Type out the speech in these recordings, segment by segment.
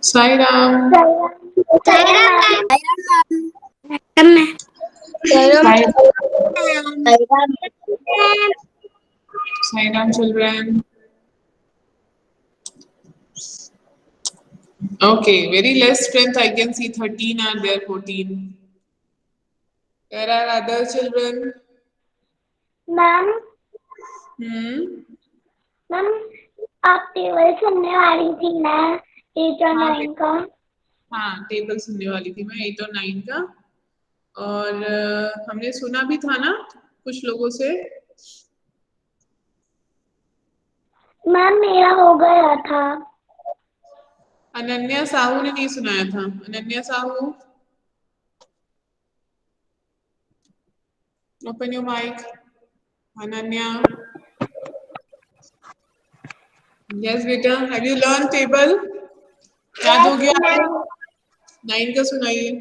Sai Ram. Sai Ram children. Okay, very less strength. I can see 13 are there, 14. Where are other children? Ma'am ma'am आप table सुनने वाली थी ना 8 और 9 का। हाँ, टेबल सुनने वाली थी मैं 8 और 9 का। और हमने सुना भी था ना कुछ लोगों से। मैम मेरा हो गया था। अनन्या साहू ने नहीं सुनाया था। Ananya Sahu, open your mic. Ananya, yes बेटा, हैव यू लर्न टेबल? याद हो गया? 9 का सुनाइए।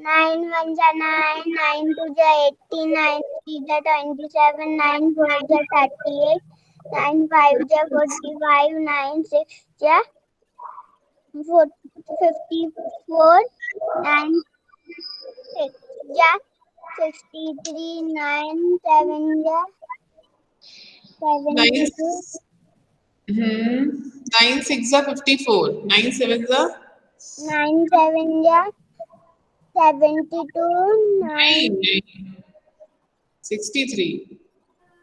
9 1 जा 9, 9 2 जा 18, 9 3 जा 27, 9 4 जा 38, 9 5 जा 45, 9 6 जा 54, 9 6 जा 63, 9 7 जा 72, 9 6 जा 54, 9 7 जा 9 7 जा 72, 9 63,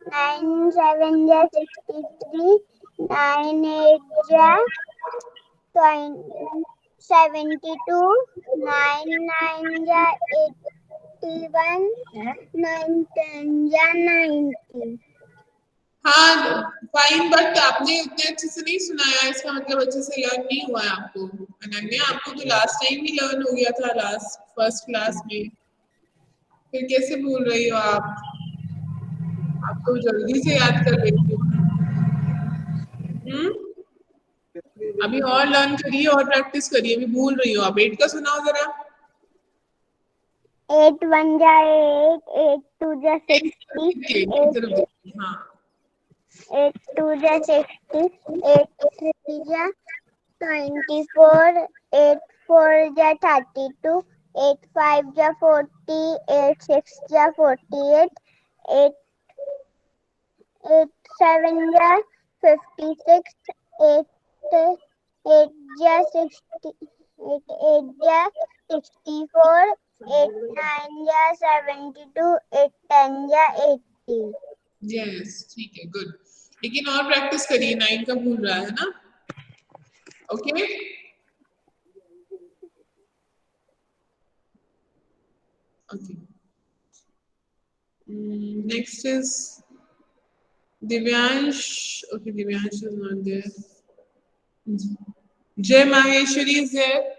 9 7 जा 63, 9 8 जा 72, 9 9 जा 81, 9 10 जा 90। हाँ फाइन, बट आपने उतने अच्छे से नहीं सुनाया, इसका मतलब अच्छे से लर्न नहीं हुआ है आपको। अनन्या, आपको तो लास्ट टाइम ही लर्न हो गया था, लास्ट फर्स्ट क्लास में, फिर कैसे भूल रही हो आप? आप तो जल्दी से याद कर लेती हो। अभी और लर्न करिए और प्रैक्टिस करिए, अभी भूल रही हो आप। 8 का सुनाओ जरा। 8 1 जा 8, 8 2 जा 60, 8 हाँ 8 2 जा 60, 8 3 जा 24, 8 4 जा 32, 8 5 जा 40, 8 6 जा 48, 8 7 जा 56, 8 8 जा 60, 8 जा 64, 8 9 जा 72, 8 10 जा 80। यस, ठीक है, गुड। लेकिन और प्रैक्टिस करिए, 9 का भूल रहा है ना। Okay okay, next is Divyansh. Okay, Divyansh is not there. Jai Maheshwari is there.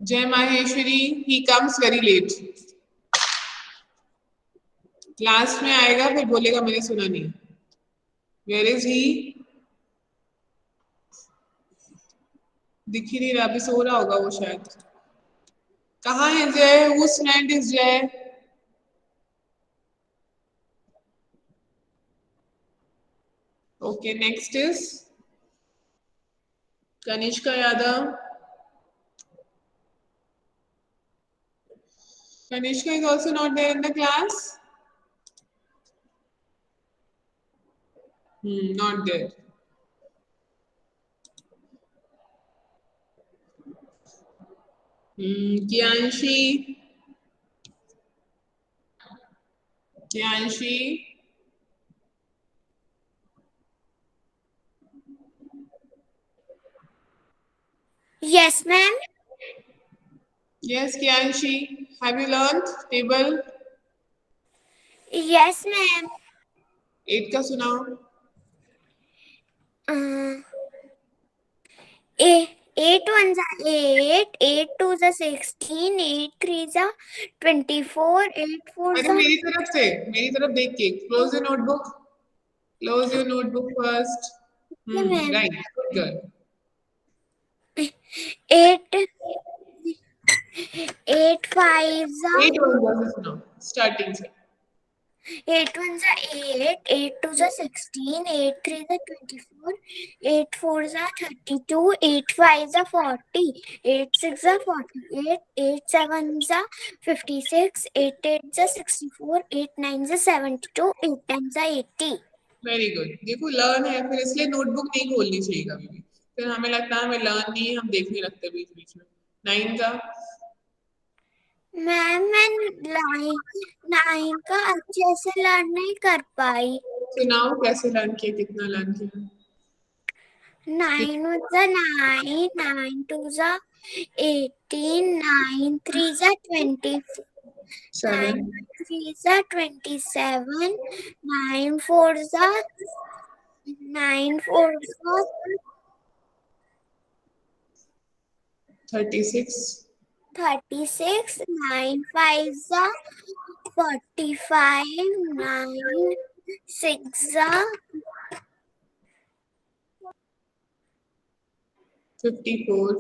Jai Maheshwari, he comes very late. Class में आएगा फिर बोलेगा मैंने सुना नहीं। Where is he? दिख ही नहीं रहा, अभी सो रहा होगा वो शायद। कहाँ है जय? हुज फ्रेंड इज जय? Okay, next is Kanishka Yadav. Kanishka is also not there in the class. Not there. Kianshi. Kianshi. Yes, ma'am. Yes, Kianshi. Have you learned table? Yes, ma'am. 8 का सुनाओ। 8 1 जा 8, 8 2 जा 16, 8 3 जा 24, 8 4 अरे जा मेरी तरफ से, मेरी तरफ देख के close the notebook. Close your notebook first. ma'am. Right. Good. 8 8 fives are 8 1 से सुनाओ. Starting से. 8 ones are 8, 8 twos are 16, 8 threes are 24, 8 fours are 32, 8 fives are 40, 8 six are 48, 8 sevens are 56, 8 eights are 64, 8 nines are 72, 8 tens are 80. Very good. देखो learn है फिर इसलिए notebook नहीं खोलनी चाहिए कभी भी. फिर हमें लगता है हमें लर्न नहीं है, हम देखने लगते हैं बीच बीच में. 9 का मैम मैं 9 का अच्छे से लर्न नहीं कर पाई. सुनाओ कैसे लर्न किया, कितना लर्न किया. 9 ones are 9, 9 twos are 18, 9 threes are 24. 9 7 threes are 27, 9 fours are 36 36, 9 fives are 45, 9 six are 54.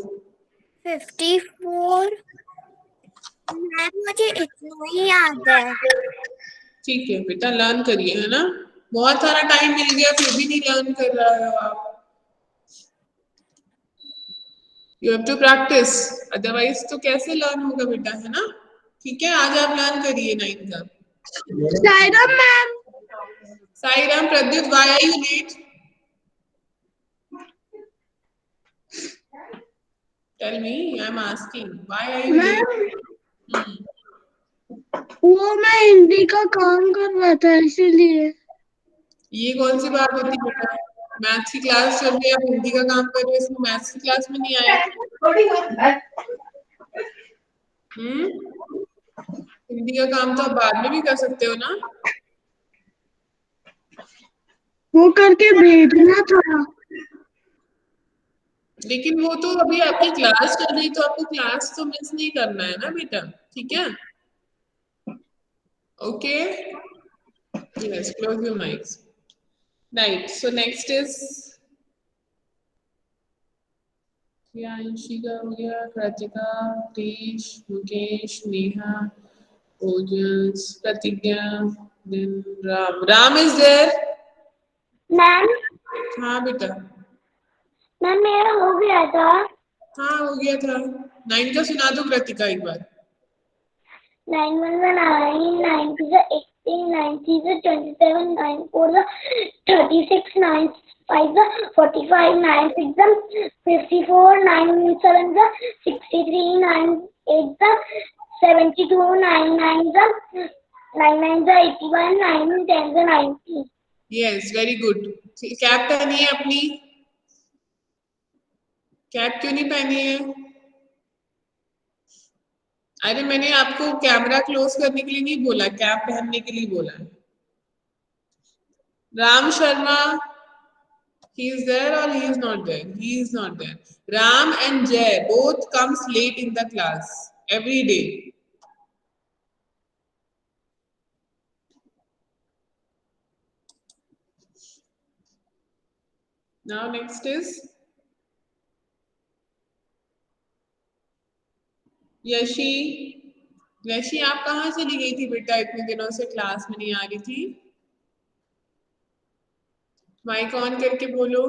54. Ma'am मुझे इतना ही याद है. ठीक है बेटा लर्न करिए, है ना. बहुत सारा टाइम मिल गया फिर भी नहीं लर्न कर रहे हो आप. You have to practice, otherwise तो कैसे लर्न होगा बेटा, है ना. ठीक है आज आप लर्न करिए 9 का. Sairam ma'am. Sairam Pradyut, why are you late? Tell me, I am asking why are you late. वो मैं हिंदी का काम कर रहा था इसीलिए. ये कौन सी बात होती है बेटा, मैथ्स की क्लास चल रही है, आप हिंदी का काम कर रहे हो, इसमें मैथ्स की क्लास में नहीं आए. हिंदी का काम तो आप बाद में भी कर सकते हो ना. वो करके भेजना था. लेकिन वो तो अभी आपकी क्लास चल रही, तो आपको क्लास तो मिस नहीं करना है ना बेटा. ठीक है. Okay. Yes, close your mics. Right, so next is Anshika हो गया, Kritika, Preesh, Mukesh, Neha, Ojas, Pratigya, then Ram. Ram is there. Ma'am हाँ बेटा. मैम मेरा हो गया था. हाँ हो गया था. 9 का सुना दो कृतिका एक बार. 9 ones are 9, 9 twos are 18, 9 threes are 27, 9 fours are 36, 9 fives are 45, 9 six are 54, 9 sevens are 63, 9 eights are 72, 9 nines are 81, 9 tens are 90. Yes very good. Cap पहनी है अपनी. कैप क्यों नहीं पहनी है? अरे मैंने आपको कैमरा क्लोज करने के लिए नहीं बोला, कैप पहनने के लिए बोला है. Ram Sharma, he is there or he is not there? He is not there. Ram and Jay both comes late in the class every day. Now next is Yeshi. Yeshi आप कहाँ चली गई थी बेटा, इतने दिनों से क्लास में नहीं आ रही थी. माइक ऑन करके बोलो.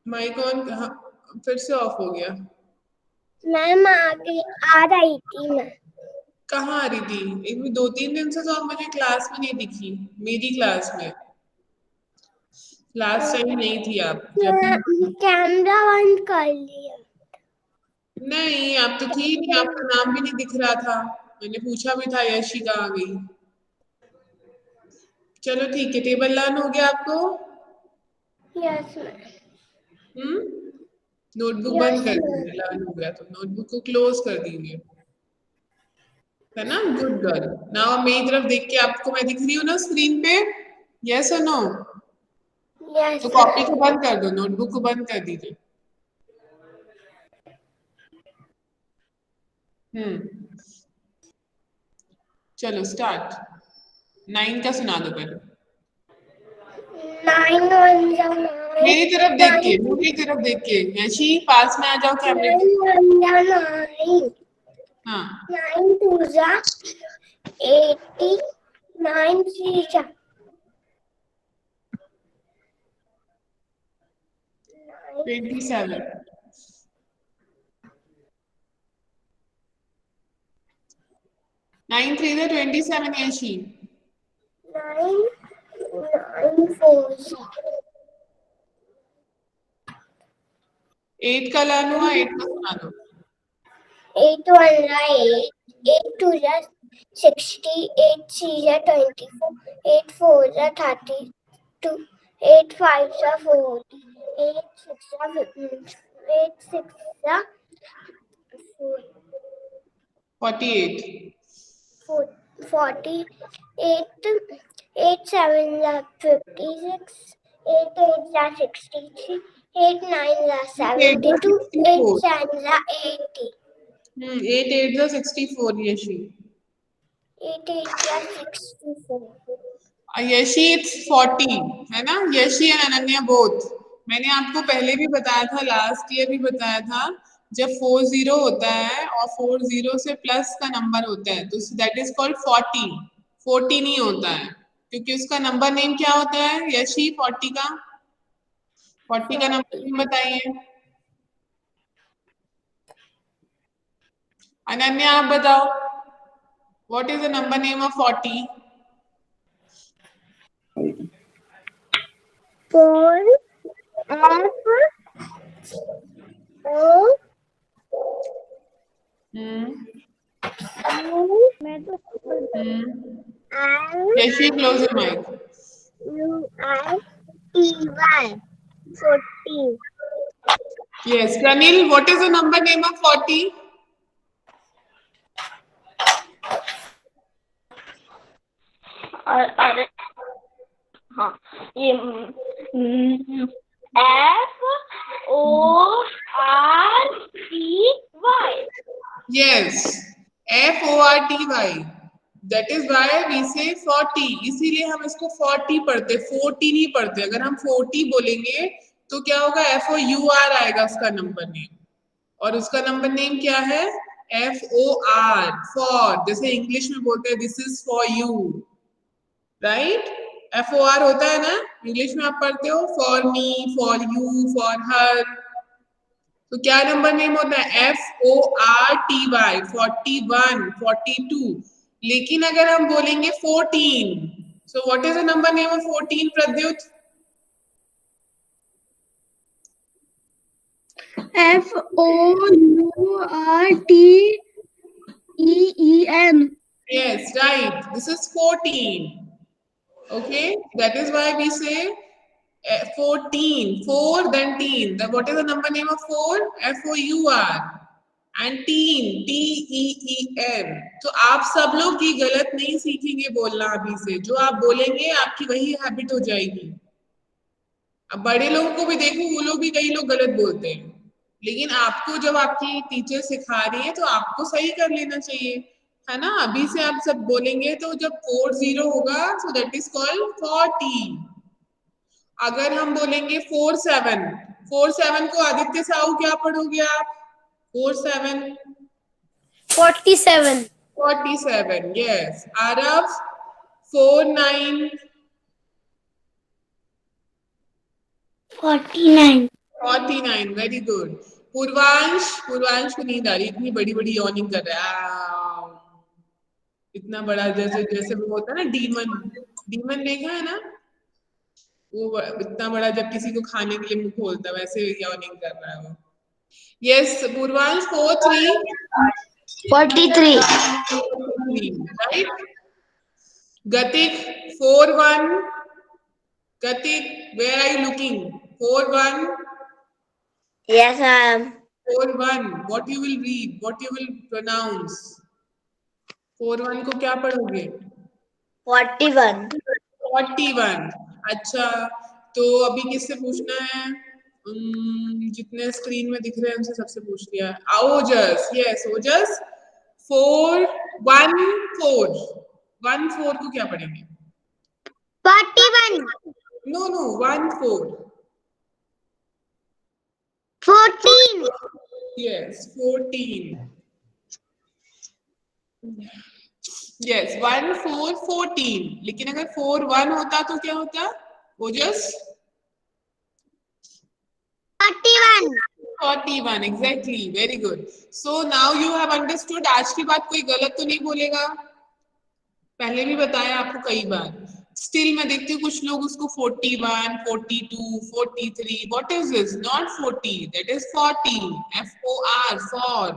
Mic on. फिर से ऑफ हो गया. मैम आगे आ रही थी मैं. कहाँ आ रही थी? एक 2-3 दिन से तो आप मुझे क्लास में नहीं दिखी, मेरी क्लास में. लास्ट टाइम नहीं थी आप जब. कैमरा बंद कर लिया. नहीं आप तो थी नहीं, आपका नाम भी नहीं दिख रहा था. मैंने पूछा भी था यशी कहाँ आ गई. चलो ठीक है, टेबल लर्न हो गया आपको. Yes ma'am. नोटबुक बंद कर दीजिए, लर्न हो गया तो नोटबुक को क्लोज कर दीजिए, है ना. Good girl. नाउ मेरी तरफ देख के, आपको मैं दिख रही हूँ ना स्क्रीन पे? यस और नो? Yes. तो कॉपी को बंद कर दो, नोटबुक को बंद कर दीजिए। चलो स्टार्ट। 9 का सुना दो पहले। 9 1 जा 9. मेरी तरफ देख के, मेरी तरफ देख के। यशी पास में आ जाओ कैमरे के। 9 1 जा 9. हाँ 9 2 जा 80. 9 3 जा 27। 9 3 जा 27 यशी। 9 9 4 जा 8 का लानुआ, 8 का सुना दो। 8 1 जा 8. 8 2 जा 60. 8 3 जा 24. 8 4 जा 32. 8 5 जा 40. 8 6 जा 50. 8 6 जा 48। 40. 8 8 7 जा 56. 8 8 जा 63. 8 9 जा 72. 8 10 जा 80. 8 8 जा 64 यशी। 8 8 जा 64. यशी इट्स 40 है ना। Yeshi and Ananya both. मैंने आपको पहले भी बताया था, लास्ट ईयर भी बताया था, जब 40 होता है और 40 से प्लस का नंबर होता है तो दैट इज कॉल्ड 40। 40 नहीं होता है क्योंकि उसका नंबर नेम क्या होता है यशी? 40 का नंबर नेम बताइए। अनन्या आप बताओ, what is the number name of 40? 4 F O मैं तो Yashi close your mic. U I T Y 40. Yes, Pranil, what is the number name of 40? अरे हाँ ये F O R T Y. Yes, FORTY. That is why we say 40. इसीलिए हम इसको 40 पढ़ते, 40 नहीं पढ़ते। अगर हम 40 बोलेंगे तो क्या होगा? FOUR आएगा उसका नंबर नेम, और उसका नंबर नेम क्या है? FOR, for. जैसे इंग्लिश में बोलते हैं this is for you, right? FOR होता है ना इंग्लिश में, आप पढ़ते हो for me, for you, for her. तो क्या नंबर नेम होता है? FORTY, 41, 42। लेकिन अगर हम बोलेंगे 14, so what is the number name of 14 Pradyut? FOURTEEN. Yes, right. This is 14. Okay, that is why we say 14, 4 then teen. What is the number name of 4? FOUR. And teen, TEEN. तो आप सब लोग ये गलत नहीं सीखेंगे बोलना अभी से। जो आप बोलेंगे आपकी वही हैबिट हो जाएगी। अब बड़े लोगों को भी देखो, वो लोग भी कई लोग गलत बोलते हैं, लेकिन आपको जब आपकी टीचर सिखा रही है तो आपको सही कर लेना चाहिए, है ना। अभी से आप सब बोलेंगे तो जब 40 होगा सो दैट इज कॉल्ड 40। अगर हम बोलेंगे 47 को आदित्य साहू क्या पढ़ोगे आप? 47 47. 47, yes. Arav 49 49. 49, very good. Purvansh को नींद आ रही, इतनी बड़ी बड़ी यॉर्निंग कर रहा है, इतना बड़ा, जैसे जैसे वो होता है ना डीमन देखा है ना, वो इतना बड़ा जब किसी को खाने के लिए मुंह खोलता है वैसे यॉर्निंग कर रहा है वो। Yes Purvansh 43. Right. Gatik 41, Gatik where are you looking? 41. Yes, ma'am. 41, what you will read, what you will pronounce? 41 को क्या पढ़ोगे? 41. 41। अच्छा, तो अभी किससे पूछना है? जितने स्क्रीन में दिख रहे हैं उनसे सबसे पूछ लिया। ओजस, यस ओजस। 4 1 4 1 4 को क्या पढ़ेंगे? 41 नो नो 1 4 14 यस 14 यस 1 4 14। लेकिन अगर 4 1 होता तो क्या होता? ओजस 41 41 exactly, very good. So now you have understood. आज के बाद कोई गलत तो नहीं बोलेगा। पहले भी बताया आपको कई बार। स्टिल मैं देखती हूँ कुछ लोग उसको 41 42 43। What is this? Not 40, that is 40, FOR for.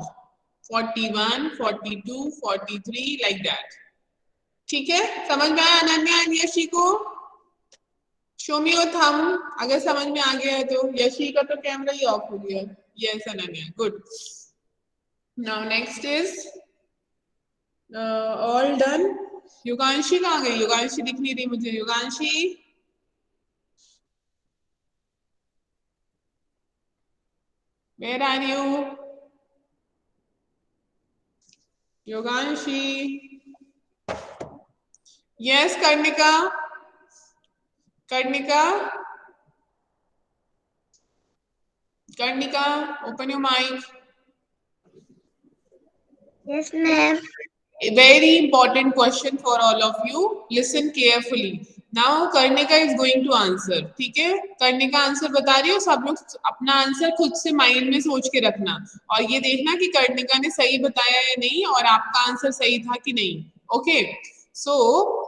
41 42 43 like that. ठीक है, समझ में आया अनन्या एंड यशी को? शो मी योर थंब अगर समझ में आ गया है तो। यशी का तो कैमरा ही ऑफ हो गया। Yes Ananya, good. Now next is all done. Yuganshi कहाँ गई? युगांशी दिख नहीं रही मुझे। Yuganshi, where are you? Yuganshi, yes Karnika, Karnika, Karnika open your mic. Yes, ma'am. A very important question for all of you. Listen carefully. Now Karnika is going to answer. ठीक है, Karnika answer बता रही हो। सब लोग अपना आंसर खुद से माइंड में सोच के रखना और ये देखना कि कर्णिका ने सही बताया या नहीं और आपका आंसर सही था कि नहीं। Okay, so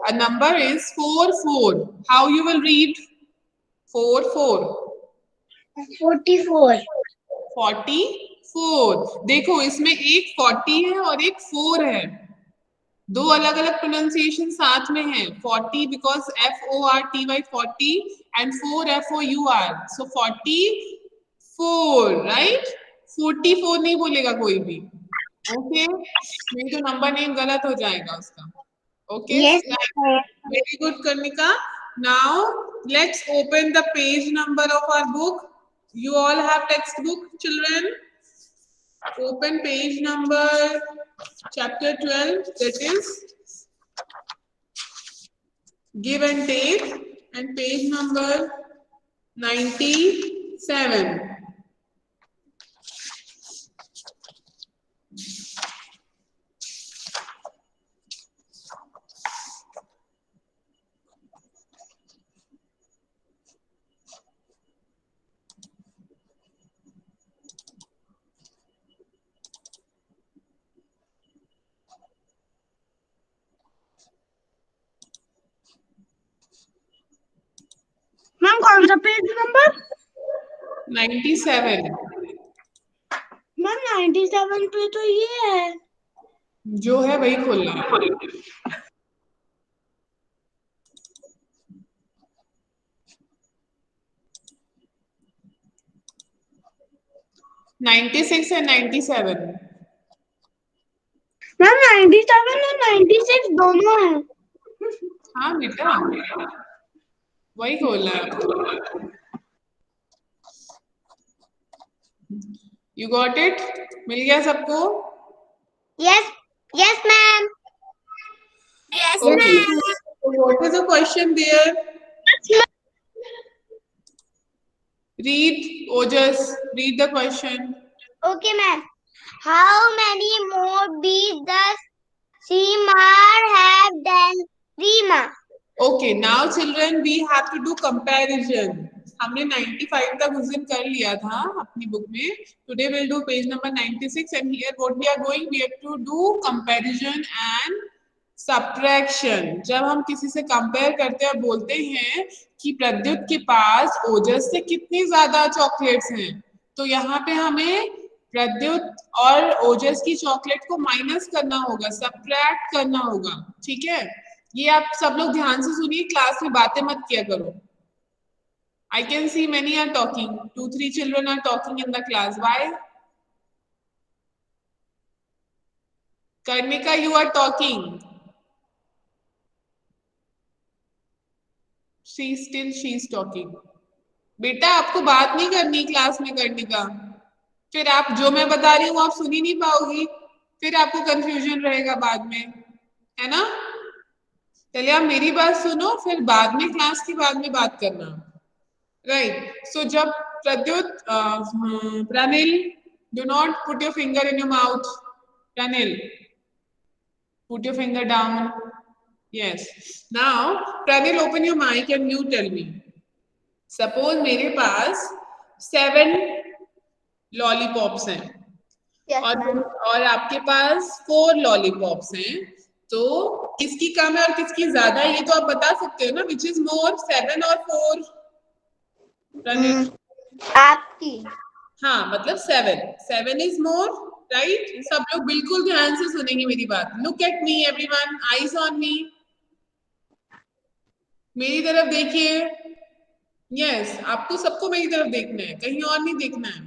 a number is 4 4. How you will read 4 4? 44. 44। देखो इसमें एक 40 है और एक 4 है। दो अलग अलग प्रोनाउंसिएशन साथ में है। 40 because FORTY 40 and 4 FOUR, so 44 right. 44 नहीं बोलेगा कोई भी। ओके, नहीं तो नंबर नेम गलत हो जाएगा उसका। Okay, Yes, very good Karnika. Now let's open the page number of our book. You all have textbook, children. Open page number chapter 12, that is give and take, and page number 97. Ma'am कौन सा page number? 97। Ma'am 97 पे तो ये है। जो है वही खोलना है। 96 and 97। मैम 97 और 96 दोनों हैं। हाँ बेटा, वही खोलना है आपको। You got it? मिल गया सबको? Yes, yes, ma'am. Yes, Okay. So what is the question there? Read, Ojas, read the question. Okay, ma'am. How many more bees does Seema have than Reema? Okay, now children we have to do comparison. हमने 95 तक उस दिन कर लिया था अपनी book में। Today we'll do page number 96 and here what we are going, we have to do comparison and subtraction. जब हम किसी से कंपेयर करते हैं बोलते हैं कि प्रद्युत के पास ओजस से कितनी ज्यादा चॉकलेट्स हैं, तो यहाँ पे हमें प्रद्युत और ओजस की चॉकलेट को माइनस करना होगा, सब्ट्रैक्ट करना होगा। ठीक है, ये आप सब लोग ध्यान से सुनिए, क्लास में बातें मत किया करो। I can see many are talking. 2-3 children are talking in the class. Why? Karnika, you are talking. She is talking. बेटा आपको बात नहीं करनी क्लास में करने का, फिर आप जो मैं बता रही हूँ आप सुन ही नहीं पाओगी, फिर आपको कंफ्यूजन रहेगा बाद में, है ना। चलिए आप मेरी बात सुनो, फिर बाद में क्लास के बाद में बात करना, राइट। सो जब Pradyut Pranil, do not put your finger in your mouth, Pranil put your finger down, yes. Now Pranil, open your mic and you tell me, suppose मेरे पास 7 लॉलीपॉप्स हैं, Yes, ma'am. और आपके पास 4 लॉलीपॉप्स हैं, तो किसकी कम है और किसकी ज्यादा है ये तो आप बता सकते हो ना, विच इज मोर, 7 और 4? प्रणिल आपकी। हाँ, मतलब 7 इज मोर, राइट। सब लोग बिल्कुल ध्यान से सुनेंगे मेरी बात। Look at me everyone, eyes on me, मेरी तरफ देखिए। यस, आपको सबको मेरी तरफ देखना है, कहीं और नहीं देखना है।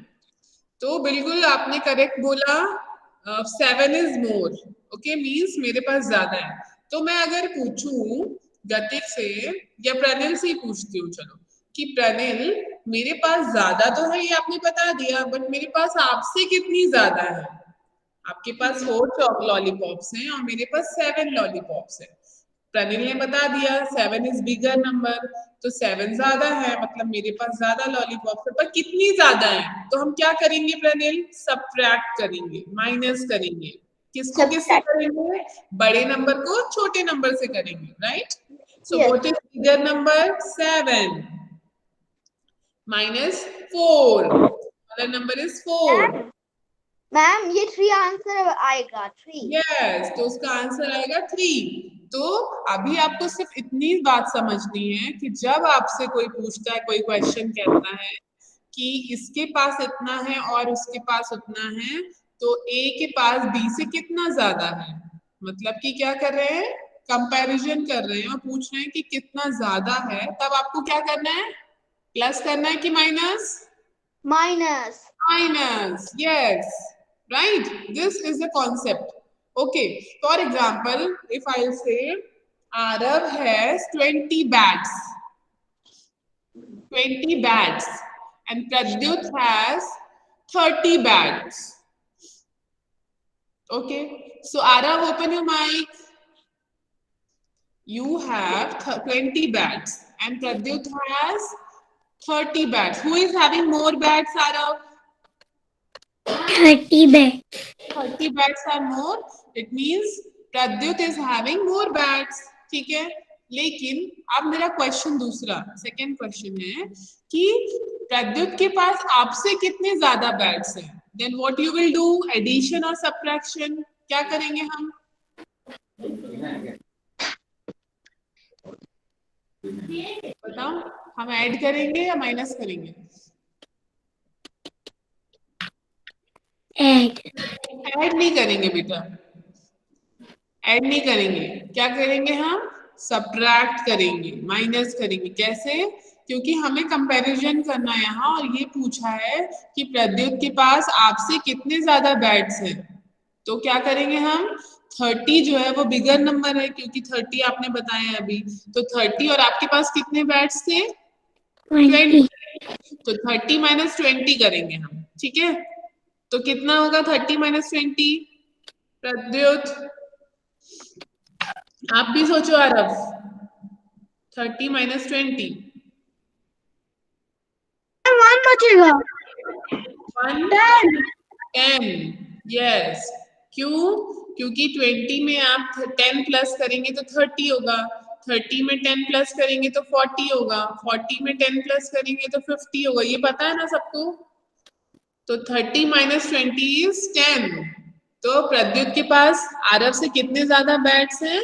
तो बिल्कुल आपने करेक्ट बोला, 7 इज मोर, ओके, मीन्स मेरे पास ज्यादा है। तो मैं अगर पूछूं गतिक से या प्रणिल से ही पूछती हूँ, चलो, कि प्रणिल मेरे पास ज्यादा तो है, ये आपने बता दिया, बट मेरे पास आपसे कितनी ज्यादा है? आपके पास 4 लॉलीपॉप्स हैं और मेरे पास 7 लॉलीपॉप्स हैं। प्रणिल ने बता दिया 7 इज बिगर नंबर, तो 7 ज्यादा है, मतलब मेरे पास ज्यादा लॉलीपॉप्स है, पर कितनी ज्यादा है? तो हम क्या करेंगे प्रणिल? सबट्रैक्ट करेंगे, माइनस करेंगे। किसको किससे करेंगे? बड़े नंबर को छोटे नंबर से करेंगे, right. So what is bigger number? 7 minus 4, other number is 4। Ma'am ये 3 आंसर आएगा, 3। यस, तो उसका आंसर आएगा 3। तो अभी आपको सिर्फ इतनी बात समझनी है कि जब आपसे कोई पूछता है, कोई क्वेश्चन कहता है कि इसके पास इतना है और उसके पास उतना है, तो ए के पास बी से कितना ज्यादा है, मतलब कि क्या कर रहे हैं? कंपैरिजन कर रहे हैं और पूछ रहे हैं कि कितना ज्यादा है। तब आपको क्या करना है? प्लस करना है कि minus? Minus. Minus, yes, right. This is the concept. Okay, for example, if I'll say Arav has 20 bats, 20 bats, and Pradyut has 30 bats. Okay, so Arav, open your mic. You have 20 bats, and Pradyut has 30 bats. Who is having more bats, Arav? 30 bats. 30 bats are more, it means Pradyut is having more bats, ठीक है। लेकिन अब मेरा question दूसरा, second question है कि प्रद्युत के पास आपसे कितने ज्यादा बैट्स हैं, then what you will do? Addition और सबट्रैक्शन, क्या करेंगे हम? बताओ, हम ऐड करेंगे या माइनस करेंगे? ऐड नहीं करेंगे बेटा, ऐड नहीं करेंगे, क्या करेंगे हम? सब्ट्रैक्ट करेंगे, माइनस करेंगे। कैसे? क्योंकि हमें कंपैरिजन करना है यहाँ, और ये पूछा है कि प्रद्युत के पास आपसे कितने ज्यादा बैट्स हैं, तो क्या करेंगे हम? 30 जो है वो बिगर नंबर है, क्योंकि 30 आपने बताया अभी, तो 30 और आपके पास कितने बैट्स थे? 20। तो 30 माइनस 20 करेंगे हम, ठीक है। तो कितना होगा 30 माइनस 20? प्रद्युत आप भी सोचो आरव, 30 माइनस 20, 1 बचेगा। 10। यस, क्यों? क्योंकि 20 में आप 10 प्लस करेंगे तो 30 होगा, 30 में 10 प्लस करेंगे तो 40 होगा, 40 में 10 प्लस करेंगे तो 50 होगा, ये पता है ना सबको। तो 30 माइनस 20 इज 10। तो प्रद्युत के पास आरव से कितने ज्यादा बैट्स हैं?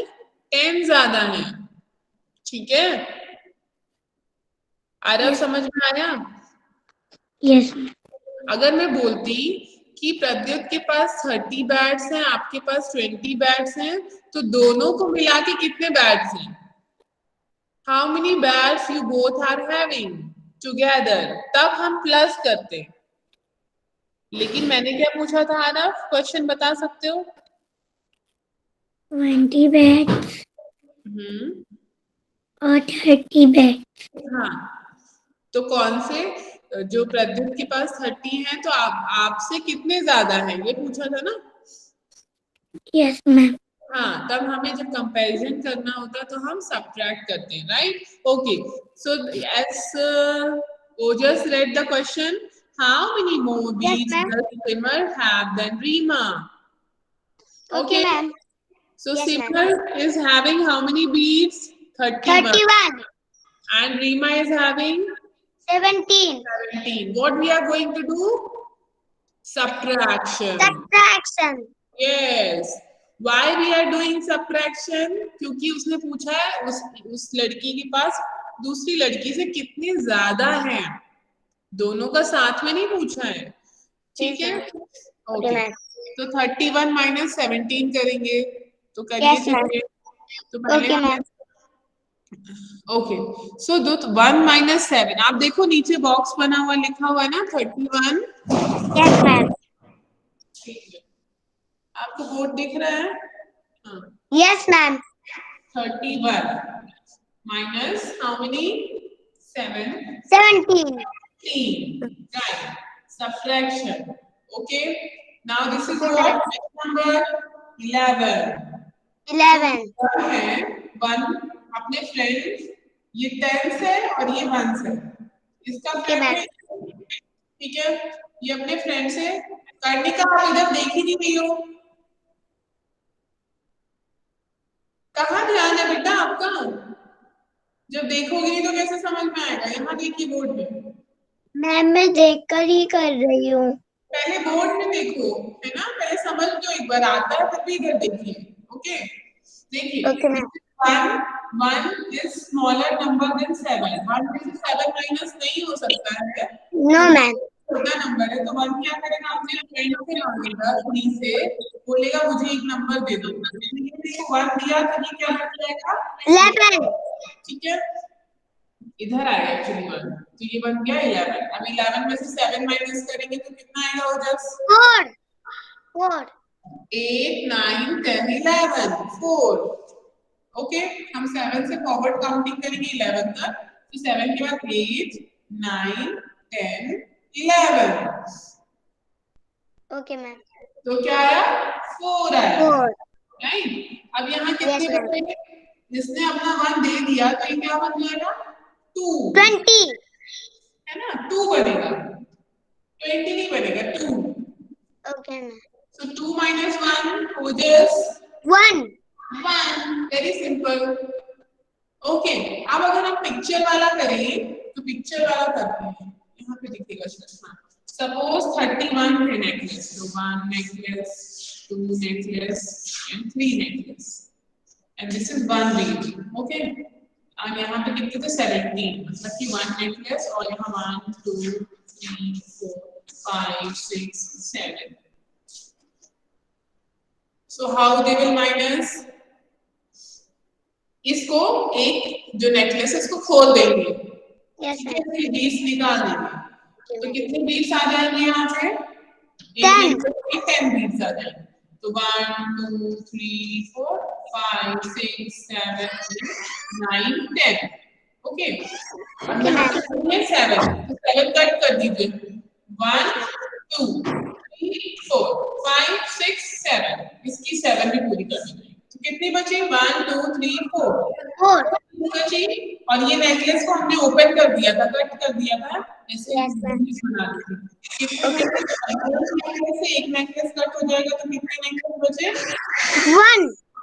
10 ज्यादा हैं, ठीक है। आरव समझ में आया? यस। अगर मैं बोलती कि प्रद्युत के पास 30 बैट्स हैं, आपके पास 20 बैट्स हैं, तो दोनों को मिला के कितने बैट्स हैं? How many bats you both are having together, तब हम प्लस करते। लेकिन मैंने क्या पूछा था आरव, क्वेश्चन बता सकते हो? 20 बैट्स और 30 बैट्स। हाँ, तो कौन से जो प्रद्युत के पास 30 है, तो आपसे कितने ज्यादा है, ये पूछा था ना। Yes ma'am. हाँ, तब हमें जब कंपैरिजन करना होता तो हम सब्ट्रैक्ट करते हैं, right. Okay, so as Ojas read the question, how many more beads does Simar have than Reema? Okay, ma'am. So Yes, ma'am. Simar is having how many beads? 31. 31. And Reema is having 17. 17. What we are going to do? Subtraction. Subtraction. Yes. Why we are doing subtraction? क्योंकि उसने पूछा है उस लड़की के पास दूसरी लड़की से कितने ज्यादा हैं, दोनों का साथ में नहीं पूछा है, ठीक है। ओके, तो 31 माइनस 17 करेंगे, तो करिए चलिए। तो पहले ओके, सो 1 माइनस 7, आप देखो नीचे बॉक्स बना हुआ लिखा हुआ है ना 31। Yes ma'am. आपको बोर्ड दिख रहा है? Yes ma'am. 31 minus how many? 7. 17. Right. Subtraction. Okay. Now this is what number 11. 11. है 1 अपने फ्रेंड, ये 10 है और ये 1 है, इसका फ्रेंड है, ठीक है। ये अपने फ्रेंड से करने का, आप इधर देख ही नहीं रही हो, कहाँ ध्यान है बेटा आपका? जब देखोगे तो कैसे समझ में आएगा? यहाँ देखिए बोर्ड में। मैम मैं देखकर ही कर रही हूँ। पहले बोर्ड में देखो, है ना, पहले समझ लो एक बार, आता है फिर भी इधर देखिए। ओके, देखिए। Okay ma'am. 1 is smaller number than 7. 1 में से 7 माइनस नहीं हो सकता है। No ma'am. छोटा नंबर है तो 1 क्या करेगा, अपने फ्रेंड से मांगेगा, 3 से बोलेगा मुझे एक नंबर दे दो, देखो 1 दिया तो ये क्या बन जाएगा 11, ठीक है। इधर आएगा एक्चुअली 1, तो ये बन गया 11। अब 11 में से 7 माइनस करेंगे तो कितना आएगा ओजस? 4। 8 9 10 11 4। ओके, हम 7 से फॉरवर्ड काउंटिंग करेंगे 11 तक, तो 7 के बाद 8 9 10 11। Okay ma'am. तो क्या आया? 4 आया, 4। राइट। अब यहाँ कितने बचे? जिसने अपना 1 दे दिया तो ये क्या बन जाएगा? 2 20 है ना, 2 बनेगा, 20 नहीं बनेगा, 2। Okay ma'am. So 2 minus 1 ojas 1 very simple। Okay, अब अगर हम पिक्चर वाला करें तो पिक्चर वाला करते हैं, यहाँ पे दिखेगा शायद। सपोज 31 थे नेकलेस, तो 1 necklace 2 necklace and 3 necklace and this is 1 Beed. Okay, और यहाँ पे कितने थे? 17, मतलब कि 1 नेकलेस और यहाँ 1 2 3 4 5 6 7। So how they will minus? इसको एक जो नेकलेस है इसको खोल देंगे, बीड्स निकाल देंगे, तो कितने बीड्स आ जाएंगे यहाँ से? 10 बीड्स आ जाएंगे। तो 1 2 3 4 5 6 7 8 9 10। ओके, अब यहाँ पे 7, तो 7 कट कर दीजिए, 1 2 3 4 5 6 7, इसकी 7 भी पूरी कर दीजिए, तो कितनी बची? 1 2 3 4 बची। और ये नेकलेस को हमने ओपन कर दिया था, कट कर दिया था, ऐसे बना दी थी। से एक नेकलेस कट हो जाएगा तो कितने नेकलेस बचे?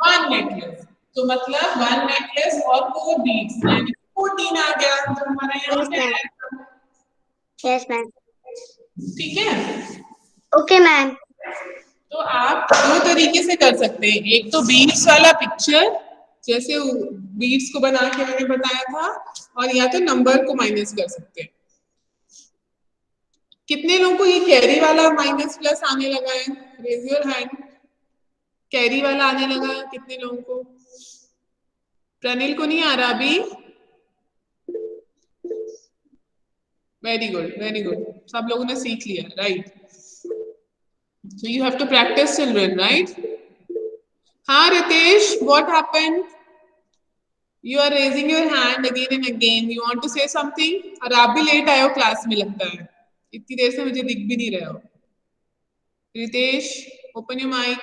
1 नेकलेस, तो मतलब 1 नेकलेस और 4 बीड्स, यानी 14 आ गया जो हमारा यहाँ पे। Yes ma'am. ठीक है, ओके मैम। तो आप दो तरीके से कर सकते हैं, एक तो बीड्स वाला पिक्चर जैसे बीड्स को बना के मैंने बताया था, और या तो नंबर को माइनस कर सकते हैं। कितने लोगों को ये कैरी वाला माइनस प्लस आने लगा है? Raise your hand. कैरी वाला आने लगा है कितने लोगों को? प्रणिल को नहीं आ रहा अभी? वेरी गुड वेरी गुड, सब लोगों ने सीख लिया, right. So you have to practice, children, right? हाँ Ritesh, what happened? You are raising your hand again and again, you want to say something, और आप भी लेट आए हो क्लास में लगता है, इतनी देर से मुझे दिख भी नहीं रहे हो। Ritesh, open your mic.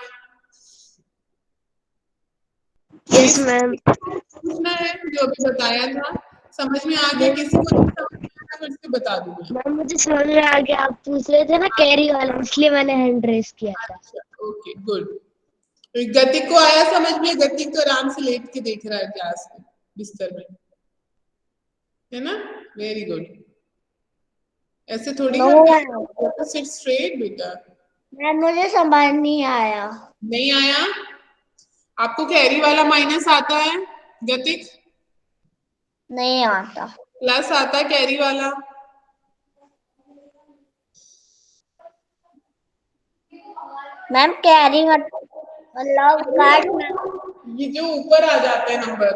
Yes ma'am. पूछना है जो अभी बताया था, समझ में आ गया? किसी को नहीं समझ में आया फिर से बता दूंगा। मैम मुझे समझ में आ गया, आप पूछ रहे थे ना कैरी वाला, इसलिए मैंने हैंड रेस किया था। अच्छा ओके गुड। गतिक को आया समझ में? गतिक तो आराम से लेट के देख रहा है क्लास में बिस्तर में, है ना? Very good. ऐसे थोड़ी नो करते, सिट स्ट्रेट बेटा। मैम मुझे समझ नहीं आया। नहीं आया? आपको कैरी वाला माइनस आता है गतिक? नहीं आता। प्लस आता है कैरी वाला? मैम कैरी मतलब काट ये जो ऊपर आ जाते हैं नंबर,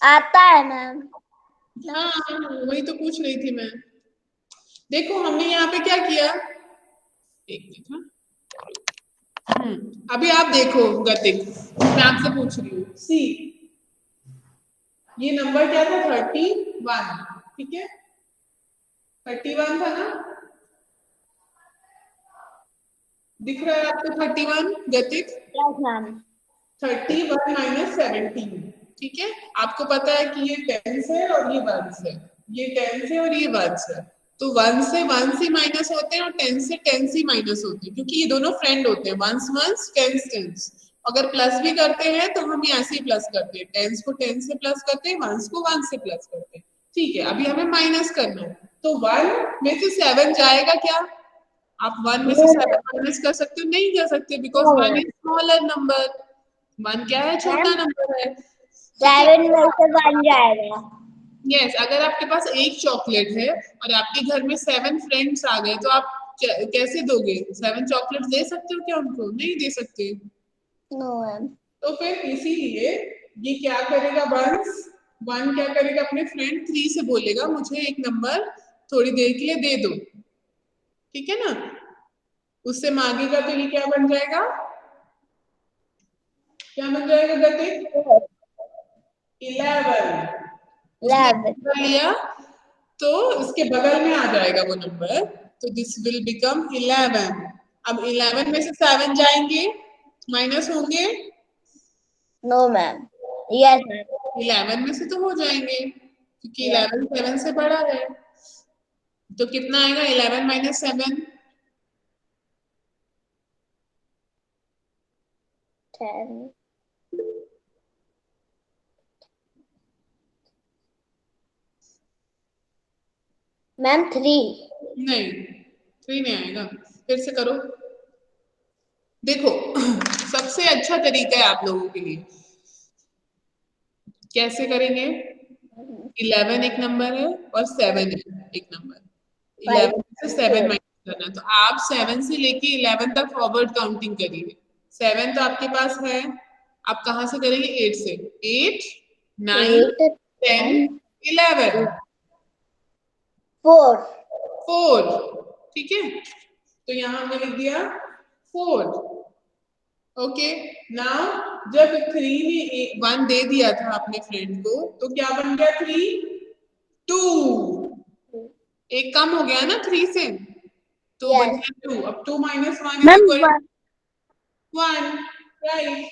आता है मैम। हाँ वही तो पूछ रही थी मैं। देखो हमने यहाँ पे क्या किया, एक मिनट। हाँ अभी आप देखो गतिक, मैं आपसे पूछ रही हूँ, सी ये नंबर क्या था? 31, ठीक है? 31 था ना? दिख रहा है आपको 31 गतिक? Yes ma'am. 31 माइनस 17, ठीक है? आपको पता है कि ये टेंस है और ये वंस है, ये टेंस है और ये वंस है, तो वन से वंस ही माइनस होते हैं और टेन से टेंस ही माइनस होते हैं, क्योंकि ये दोनों फ्रेंड होते हैं, वंस वंस टेंस टेंस। अगर प्लस भी करते हैं तो हम ऐसे ही प्लस करते हैं, टेंस को टेंस से प्लस करते हैं, वंस को वंस से प्लस करते हैं, ठीक है? अभी हमें माइनस करना है, तो 1 में से 7 जाएगा क्या? आप 1 में से 7 माइनस कर सकते हो? नहीं कर सकते, बिकॉज 1 इज स्मॉलर नंबर, 1 क्या है? छोटा नंबर है, ठीक है? 7 में से बन जाएगा। यस, अगर आपके पास एक चॉकलेट है और आपके घर में 7 फ्रेंड्स आ गए तो आप कैसे दोगे? 7 चॉकलेट दे सकते हो क्या उनको? नहीं दे सकते। No ma'am. तो फिर इसीलिए ये क्या करेगा? वन क्या करेगा? अपने फ्रेंड 3 से बोलेगा मुझे एक नंबर थोड़ी देर के लिए दे दो, ठीक है ना? उससे मांगेगा तो ये क्या बन जाएगा? क्या बन जाएगा गतिक? 11। उसने 11। नंबर लिया तो इसके बगल में आ जाएगा वो नंबर, तो दिस विल बिकम 11। अब 11 में से 7 जाएंगे, माइनस होंगे? No ma'am. Yes ma'am. 11 में से तो हो जाएंगे, क्योंकि 11 7 से बड़ा है। तो कितना आएगा? 11 माइनस 7? 10। मैम 3। नहीं 3 नहीं आएगा, फिर से करो। देखो सबसे अच्छा तरीका है आप लोगों के लिए, कैसे करेंगे? 11 एक नंबर है और 7 है एक नंबर, 11 से 7 माइनस करना, तो आप 7 से लेके 11 तक फॉरवर्ड काउंटिंग करिए। 7 तो आपके पास है, आप कहां से करेंगे? 8 से। 8 9 8 10 11 4। 4, ठीक है? तो यहाँ हमने लिख दिया 4। ओके, नाउ जब 3 ने 1 दे दिया था अपने फ्रेंड को तो क्या बन गया? 3 2, एक कम हो गया ना 3 से, तो बन गया 2। अब 2 minus 1 is ma'am equal 1, right?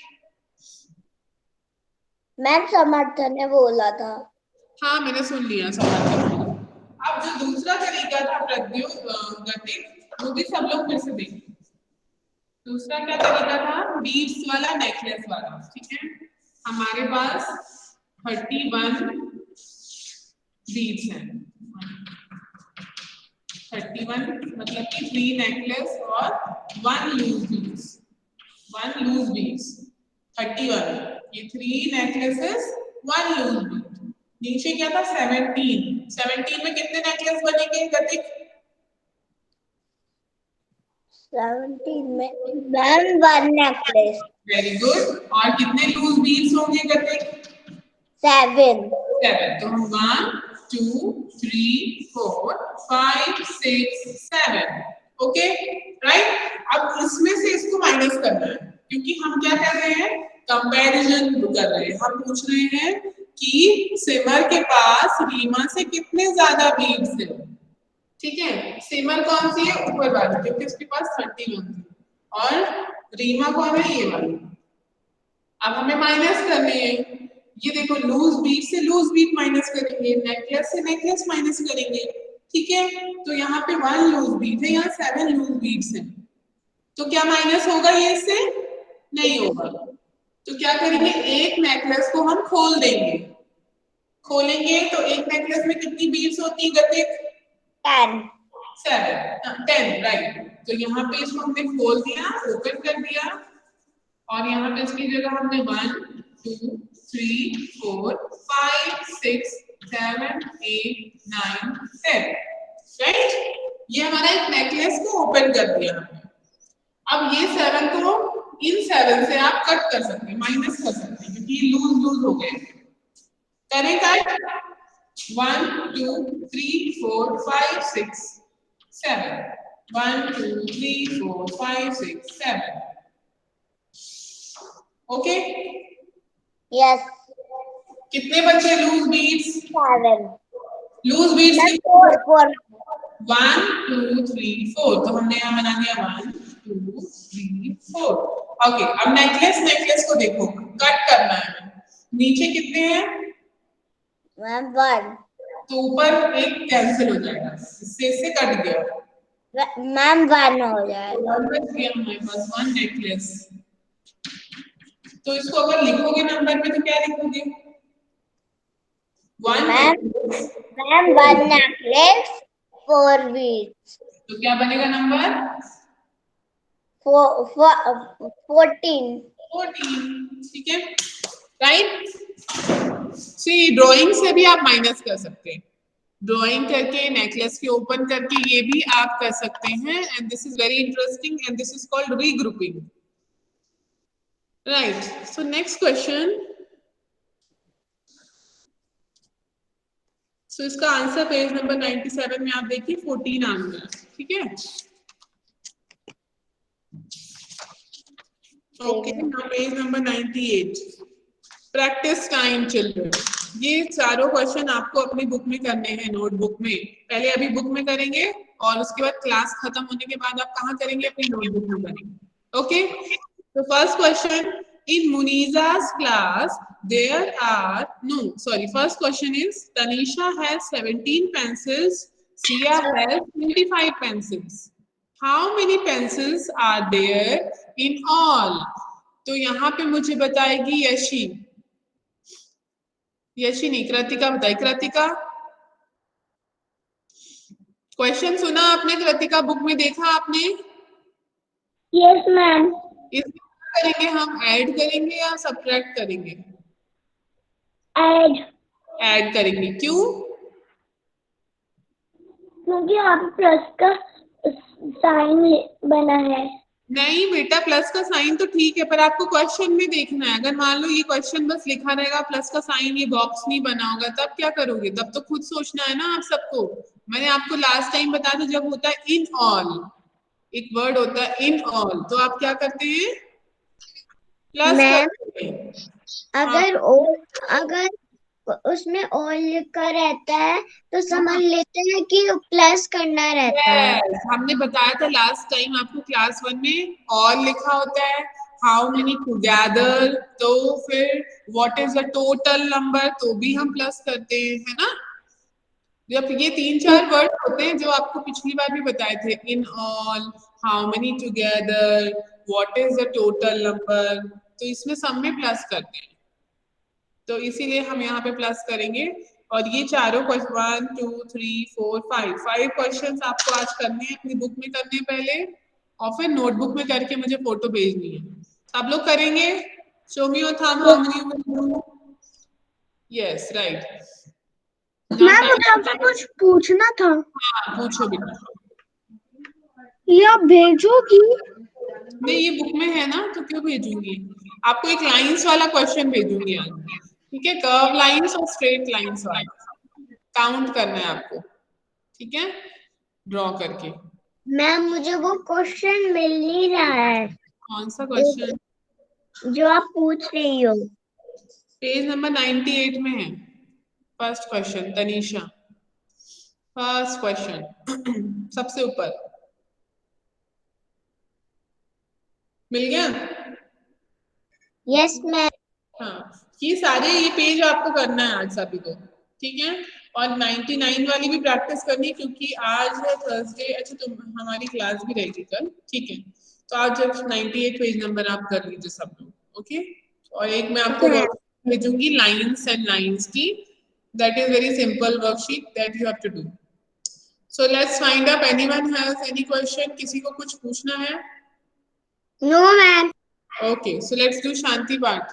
Ma'am समर्थन ने बोला था। हाँ मैंने सुन लिया, समझ। अब जो दूसरा तरीका था प्रद्युत गतिक, वो भी सब लोग फिर से देखें। दूसरा क्या तरीका था? बीड्स वाला, नेकलेस वाला, ठीक है? हमारे पास 31 बीड्स हैं, 31 मतलब कि 3 नेकलेस और 1 लूज बीड्स, 1 लूज बीड्स, 31 ये 3 नेकलेसेस 1 लूज बीड। नीचे क्या था? 17 में कितने नेकलेस बनेंगे गतिक? 17 में मैम 1 नेकलेस। Very good. और कितने लूज बीड्स होंगे गतिक? 7। 7। तो हम 1 2 3 4 5 6 7, ओके राइट? अब इसमें से इसको माइनस करना है, क्योंकि हम क्या कर रहे हैं? कंपैरिजन कर रहे हैं। हम पूछ रहे हैं कि सिमर के पास रीमा से कितने ज्यादा बीड्स है। ठीक है, सिमर कौन सी है, ऊपर वाली, क्योंकि उसके पास 31 थी, और रीमा कौन है, ये वाली। अब हमें माइनस करने हैं, ये देखो लूज बीट से लूज बीट माइनस करेंगे, नेकलेस से नेकलेस माइनस करेंगे। ठीक है, तो यहाँ पे 1 लूज बीट है, यहाँ 7 लूज बीट्स हैं, तो क्या माइनस होगा ये इससे, नहीं होगा। तो क्या करेंगे, एक नेकलेस को हम खोल देंगे, खोलेंगे तो एक नेकलेस में कितनी बीड्स होती है गतिक, 10 10 राइट। तो यहाँ पे इसको हमने खोल दिया, ओपन कर दिया, और यहाँ पे इसकी जगह हमने 1 2 3 4 5 6 7 8 9 10 राइट। ये हमारा एक नेकलेस को ओपन कर दिया हमने। अब ये 7 को इन 7 से आप कट कर सकते हैं, माइनस कर सकते हैं, क्योंकि लूज लूज हो गए। करें कट, 1 2 3 4 5 6 7 1 2 3 4 5 6 7 ओके। यस कितने बच्चे लूज बीट्स, 7 लूज बीट्स 4 1 2 3 4, तो हमने यहाँ बना दिया 1 2 3 4। ओके, अब नेकलेस, नेकलेस को देखो, कट करना है, नीचे कितने हैं, मैम 1 तो ऊपर एक कैंसिल हो जाएगा, इससे कट गया, मैम 1 हो जाएगा। बच गया हमारे पास 1 नेकलेस। तो इसको अगर लिखोगे नंबर में तो क्या लिखोगे, 1 मैम 1 नेकलेस 4 बीट्स, तो क्या बनेगा नंबर, 14। 14। ठीक है राइट। सी ड्राइंग से भी आप माइनस कर सकते हैं, ड्राइंग करके नेकलेस के ओपन करके ये भी आप कर सकते हैं, and this is very interesting and this is called regrouping right. So next question, so इसका आंसर पेज नंबर 97 में आप देखिए 14 आ गया। ठीक है, okay, now page number 98, practice time children. ये चारों क्वेश्चन आपको अपनी बुक में करने हैं, नोटबुक में। पहले अभी बुक में करेंगे और उसके बाद क्लास खत्म होने के बाद आप कहाँ करेंगे, अपनी नोटबुक में करेंगे। ओके, तो first question, in Muniza's class there are first question is Tanisha has 17 pencils, Sia has 25 pencils. How many pencils are there in all? तो यहाँ पे मुझे बताएगी यशी, यशी नहीं, कृतिका बताए। कृतिका, क्वेश्चन सुना आपने, कृतिका बुक में देखा आपने? Yes ma'am. इसमें करेंगे हम, ऐड करेंगे या सब्ट्रैक्ट करेंगे? ऐड। ऐड करेंगे, क्यों? क्योंकि यहाँ पे प्लस का साइन बना है। नहीं बेटा, प्लस का साइन तो ठीक है, पर आपको क्वेश्चन में देखना है। अगर मान लो ये क्वेश्चन बस लिखा रहेगा प्लस का साइन, ये बॉक्स नहीं बना होगा, तब क्या करोगे? तब तो खुद सोचना है ना आप सबको। मैंने आपको लास्ट टाइम बताया था, जब होता है इन ऑल, एक वर्ड होता है इन ऑल, तो आप क्या करते हैं, प्लस करते हैं। अगर अगर उसमें ऑल लिखा रहता है तो समझ लेते हैं कि प्लस करना रहता है। हमने बताया था लास्ट टाइम आपको क्लास 1 में, ऑल लिखा होता है, हाउ मेनी टुगेदर, तो फिर what is the total number, तो भी हम प्लस करते हैं, है ना। जब ये 3-4 वर्ड होते हैं जो आपको पिछली बार भी बताए थे, in all, how many together, what is the total number, तो इसमें सब में प्लस करते हैं, तो इसीलिए हम यहाँ पे प्लस करेंगे। और ये चारों क्वेश्चन 1 2 3 4 5 क्वेश्चन आपको आज करने हैं, अपनी बुक में करने हैं पहले, और फिर नोटबुक में करके मुझे फोटो भेजनी है। आप लोग करेंगे? Show me your thumb, how many you do? Yes right. Ma'am मुझे आपसे कुछ पूछना था। हाँ पूछो बेटा। ये आप भेजोगी? नहीं, ये बुक में है ना, तो क्यों भेजूंगी? आपको एक लाइंस वाला क्वेश्चन भेजूंगी आज, ठीक है, कर्व लाइंस और स्ट्रेट लाइंस वाला काउंट करना है आपको, ठीक है, ड्रॉ करके। मैम मुझे वो क्वेश्चन मिल नहीं रहा है। कौन सा क्वेश्चन? जो आप पूछ रही हो। पेज नंबर 98 में है first question. Tanisha, first question सबसे ऊपर मिल गया? Yes ma'am. हाँ, ये पेज आपको करना है आज सभी को, ठीक है? और 99 वाली भी प्रैक्टिस करनी, क्योंकि आज है थर्सडे। अच्छा, तुम हमारी क्लास भी रहेगी कल, ठीक है? तो आज जब 98 पेज नंबर आप कर लीजिए सब लोग, ओके? और एक मैं आपको Okay. वर्कशीट भेजूंगी लाइंस एंड लाइंस की, that is very simple worksheet that you have to do. So let's find up, anyone has any question? किसी को कुछ पूछना है? No ma'am. Okay, so let's do शांति पाठ।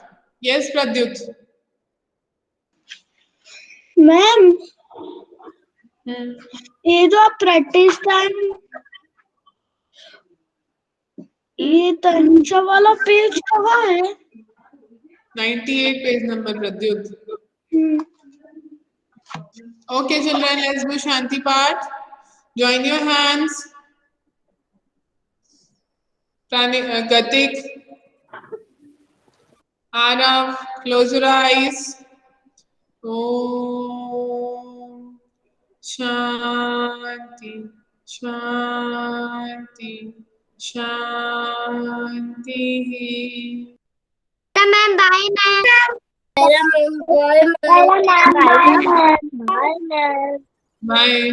यस प्रद्युत। मैम ये जो आप प्रैक्टिस टाइम, ये तनिषा वाला पेज कहाँ है? 98 page number, Pradyut. Okay, children, let's do Shanti Path. Join your hands. Gatik, Arav, close your eyes. Om Shanti, Shanti, Shanti. Ma'am bye ma'am. Bye ma'am. Bye ma'am. Bye.